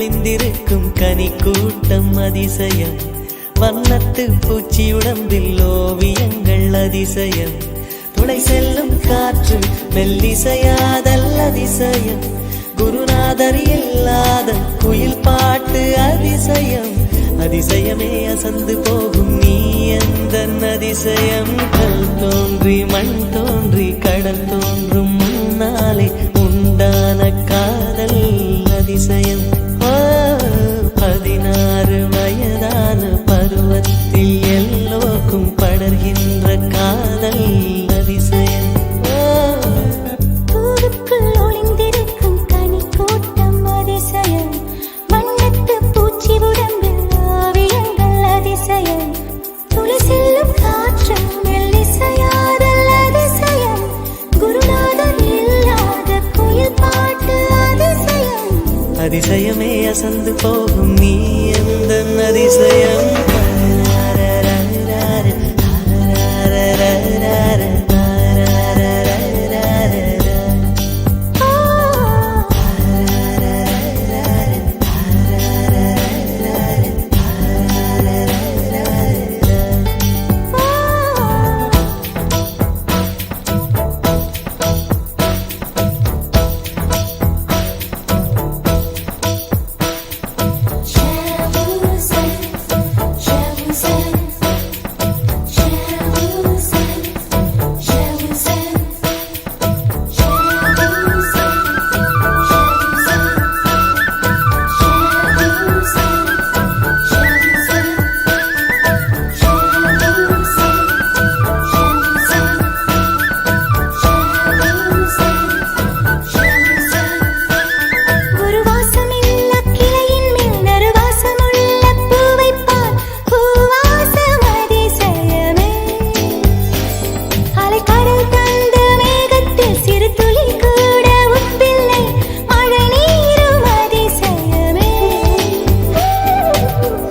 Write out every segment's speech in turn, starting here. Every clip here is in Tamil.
ஒளிந்திருக்கும் கனி கூட்டம் அதிசயம். வண்ணத்து பூச்சி உடம்பில் ஓவியங்கள் அதிசயம். துளை செல்லும் காற்று மெல்லிசையாதல் அதிசயம். குருநாதர் இல்லாத குயில் பாட்டு அதிசயம். அதிசயமே அசந்து போகும் நீ எந்தன் அதிசயம். கல் தோன்றி மண் தோன்றி கடல் தோன்றும் முன்னாலே உண்டான காதல் அதிசயம். 16 வயதான பருவத்தில் எல்லோருக்கும் படர்கின்ற காதல் அதிசயம். அதிசயமே அசந்து போகும் நீ எந்தன் அதிசயம்.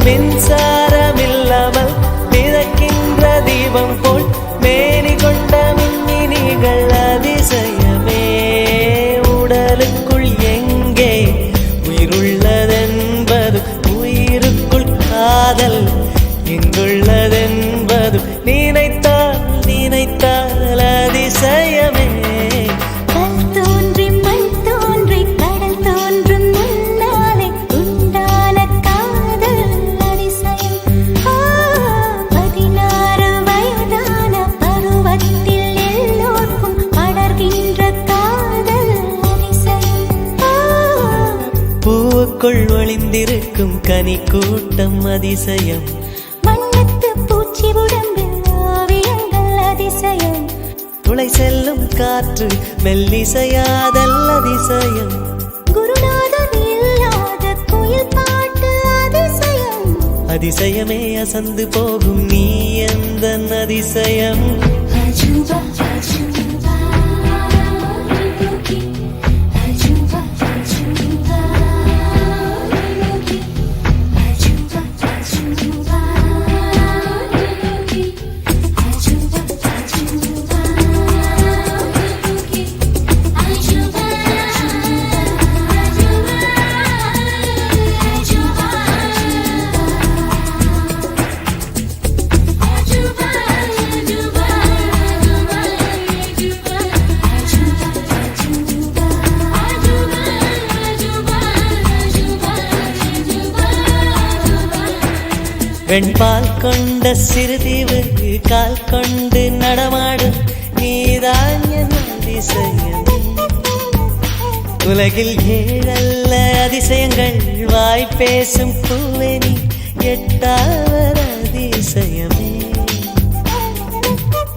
மின்சாரமில்லாமல் மிதக்கின்ற தீபம் போல் மேனி கொண்ட மின்மினிகள் அதிசயமே. உடலுக்குள் எங்கே உயிருள்ளதென்பது உயிருக்குள் காதல் எங்குள்ளதென்பது நினைத்தால் நினைத்தால் அதிசயமே. பூவுக்குள் ஒளிந்திருக்கும் கனி கூட்டம் அதிசயம். வண்ணத்து பூச்சி உடம்பில் ஓவியங்கள் அதிசயம். துளை செல்லும் காற்று மெல்லிசையாதல் அதிசயம். குருநாதர் இல்லாத குயில் பாட்டு அதிசயம். அதிசயமே அசந்து போகும் நீ எந்தன் அதிசயம். அஜூபா அஜூபா வெண்பால் கொண்ட சிறுதீவு கால் கொண்டு நடமாடும் நீதான் என் அதிசயம். உலகில் 7 அதிசயங்கள் வாய் பேசும் பூவெனி 8வது அதிசயமே.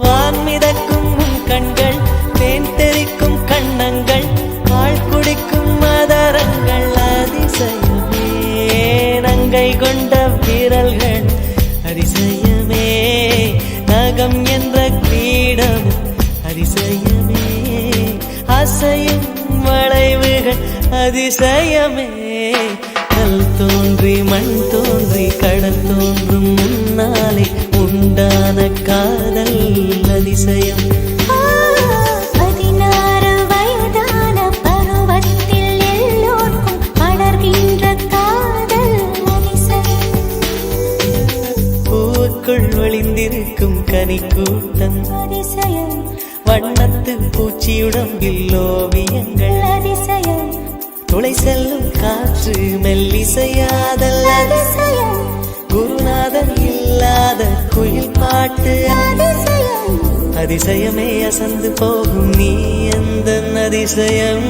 வான் மிதக்கும் கண்கள் தேன் தெறிக்கும் கண்ணங்கள் பால் குடிக்கும் மதரங்கள் அதிசயமே. நங்கை கொண்ட விரல்கள் அதிசயமே. நகம் என்ற கிரீடம் அதிசயமே. அசையும் வளைவுகள் அதிசயமே. கல் தோன்றி மண் தோன்றி கடல் தோன்றும் முன்னாலே உண்டான காதல் அதிசயம். 16 வயதான பருவத்தில் எல்லோருக்கும் படர்கின்ற சிரிக்கும் கனிக்கூட்டம் அதிசயம் வண்ணத்து பூச்சியுடம்பில் ஓவியங்கள் அதிசயம் துளை செல்லும் காற்று மெல்லிசையாதல் அதிசயம் குருநாதர் இல்லாத குயில் பாட்டு அதிசயம் அதிசயமே அசந்து போகும் நீ எந்த அதிசயம்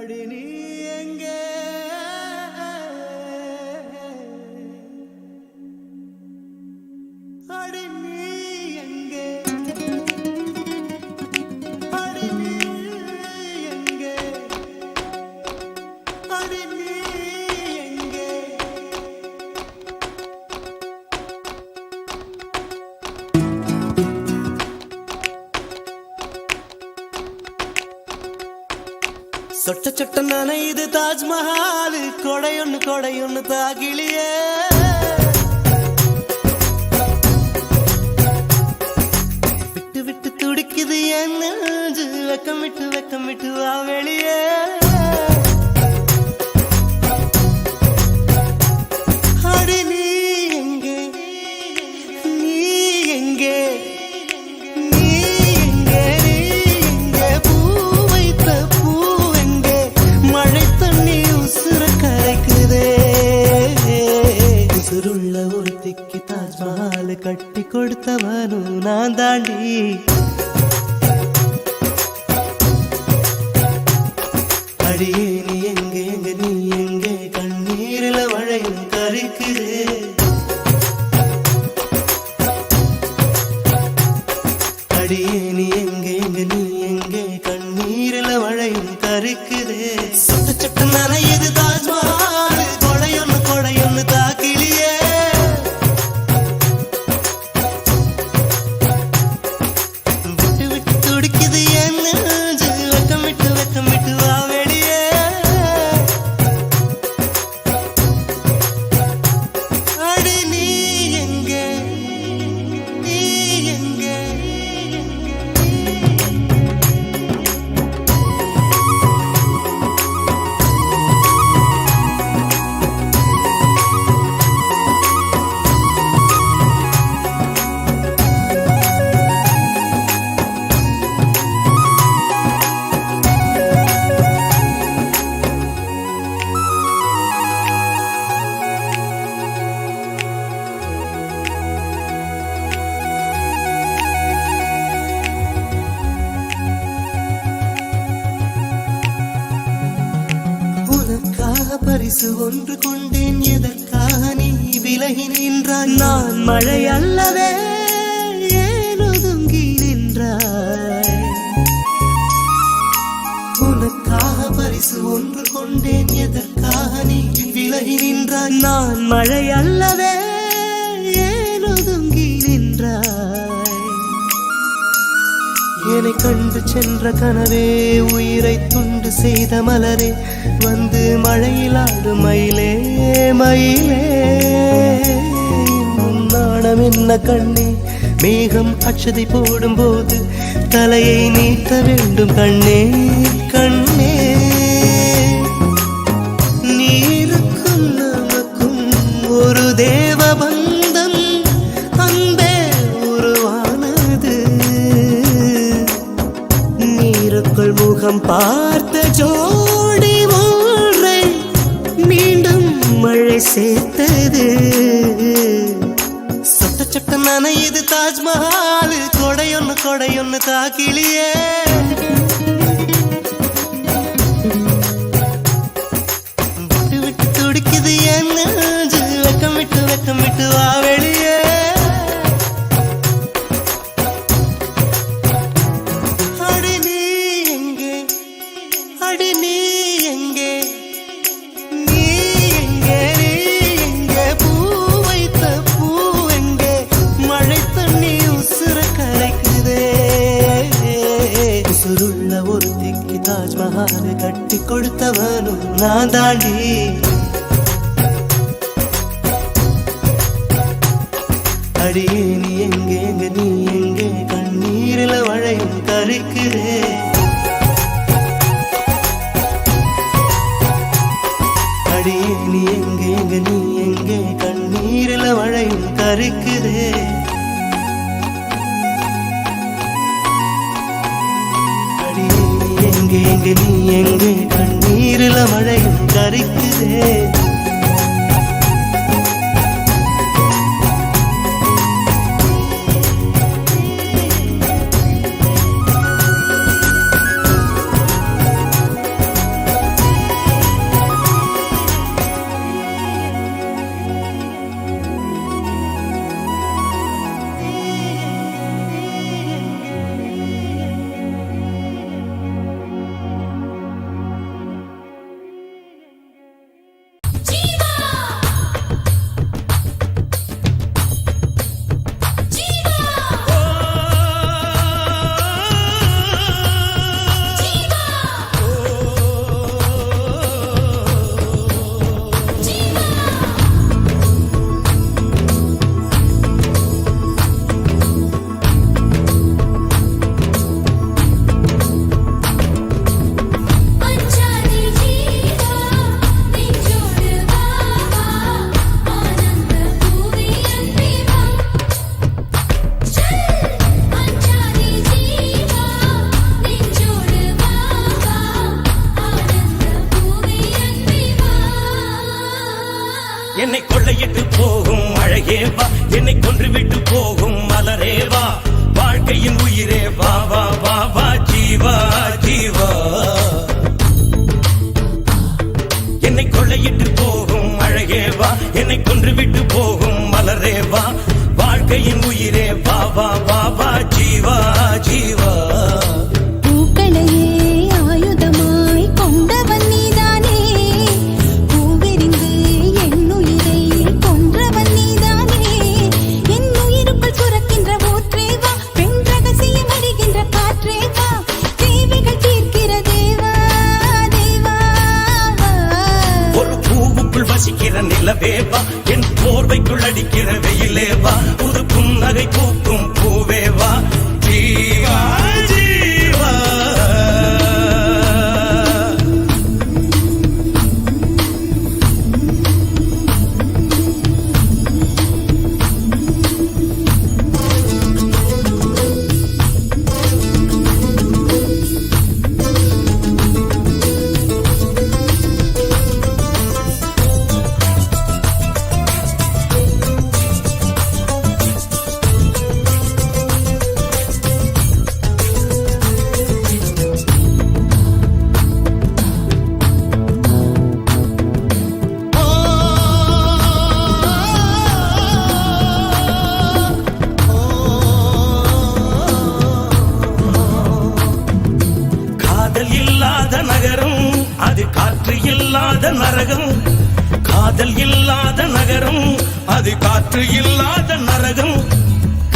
அடி நீ எங்கே அடி நீ எங்கே அடி நீ எங்கே அடி நீ எங்கே சொட்ட சொட்ட நனையுது தாஜ்மஹால் கொடையொன்னு தாகிலியே விட்டு விட்டு துடிக்குது என் நெஞ்சு வெக்கமிட்டு வா வெளியே அடி நீ எங்கே நீ எங்கே உசுருள்ள ஒருத்திக்கு தாஜ்மஹால் கட்டி கொடுத்தவனும் நான் தாண்டி அடியே நீ எங்கே நீ எங்கே கண்ணீரில வளையும் கரைக்குது அடியே நீ எங்கே நீ எங்கே கண்ணீரில வளையும் கரைக்குது சொட்ட சொட்ட நனையுது தாஜ்மஹால் கொடையொன்னு தாக்கிலியே விட்டு விட்டு துடிக்குது என் நெஞ்சு வெக்கமிட்டு வா வெளியே அடி நீ எங்கே நீ எங்கே பரிசு ஒன்று கொண்டேன் எதற்காக நீ விலகி நின்றாய் நான் மழை அல்லவே ஏன் ஒதுங்கி நின்றாய் உனக்காக பரிசு ஒன்று கொண்டேன் எதற்காக நீ விலகி நின்றாய் நான் மழை அல்லவே ஏன் ஒதுங்கி நின்றாய் என்னை கண்டு சென்ற கனவே உயிரை துண்டு செய்த மலரே வந்து மழையில் ஆடு மயிலே மயிலே நாணம் என்ன கண்ணே மேகம் அச்சதை போடும் போது தலையை நீட்ட வேண்டும் கண்ணே கண்ணே நீருக்கும் நமக்கும் ஒரு தேவ பந்தம் அன்பே உருவானது நீருக்குள் முகம் பார்த்த ஜோடி ஒன்றை மீண்டும் மழை சேர்த்தது சொட்ட சொட்ட நனையுது தாஜ்மஹால் கொடையொன்னு தாக்கிலியே விட்டு விட்டு துடிக்குது என் நெஞ்சு வெக்கமிட்டு வா வெளியே அடி நீ எங்கே அடி நீ எங்கே நீ எங்கே நீ எங்கே பூ வைத்த பூ எங்கே மழை தண்ணீர் கொடுத்தவனும் நான் தாண்டி. அடியே நீ எங்கே நீ எங்கே கண்ணீரில மழையும் கருக்குதே. அடியே நீ எங்கே நீ எங்கே கண்ணீரில மழையும் கருக்குதே. அடியே நீ எங்கே நீ எங்கே கண்ணீரில மழையும் கருக்குதே. என்னை கொள்ளையிட்டு போகும் அழகே வா, என்னை கொன்றுவிட்டு போகும் மலரே வா, வாழ்க்கையின் உயிரே வா வா வா வா ஜீவா ஜீவா. என்னை கொள்ளையிட்டு போகும் அழகே வா, என்னை கொன்றுவிட்டு போகும் மலரே வா, வாழ்க்கையின் உயிரே வா வா வா வா ஜீவா ஜீவா. நிலவேவா என் போர்வைக்குள் அடிக்கிற வெயிலேவா, புது புன்னகை பூக்கும் பூவேவா ஜீவா ஜீவா. அது காற்று இல்லாத நரகம், காதல் இல்லாத நகரம், அது காற்று இல்லாத நரகம்.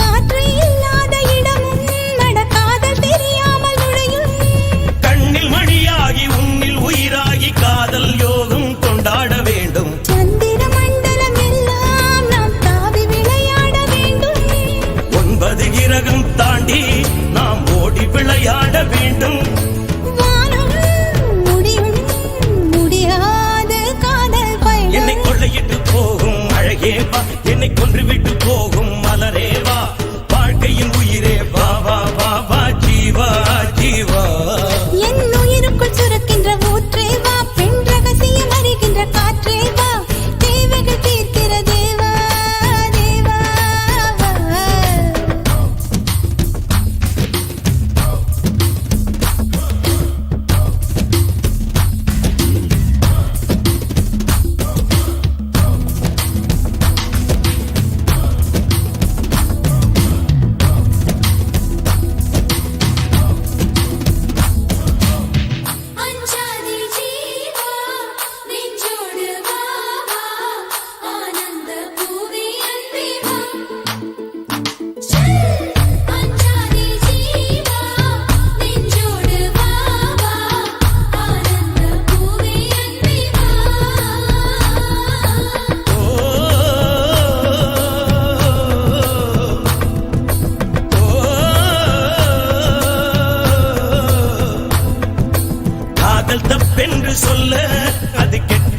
காற்று இல்லாத இடமும் நடக்காதல் தெரியாமல் நுழையும். கண்ணில் மணியாகி உன்னில் உயிராகி காதல் யோகம் கொண்டாட வேண்டும். சந்திர மண்டலம் எல்லாம் நாம் தாவி விளையாட வேண்டும். 9 கிரகம் தாண்டி நாம் ஓடி விளையாட வேண்டும். என்னை கொள்ளையிட்டு போகும் அழகே வா, என்னை கொன்றுவிட்டு போகும் மலரே வா, வாழ்க்கையின் உயிரே வா வா வா வா ஜீவா ஜீவா. என் உயிருக்குள் சுரக்கின்ற ஊற்றே வா, பெண் ரகசியம் அறிகின்ற காற்றே வா, தேவைகள் தீர்க்கிற தேவா தேவா.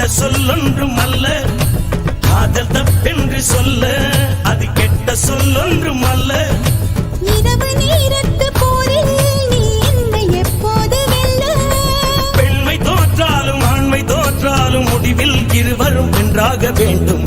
கெட்ட சொல்லொன்றும் அல்ல காதல் தப்பென்று சொல்ல அது கெட்ட சொல்லொன்றும் அல்ல இரவு நேரத்து போரில் நீ என்னை எப்போது வெல்ல பெண்மை தோற்றாலும் ஆண்மை தோற்றாலும் முடிவில் இருவரும் வென்றாக வேண்டும்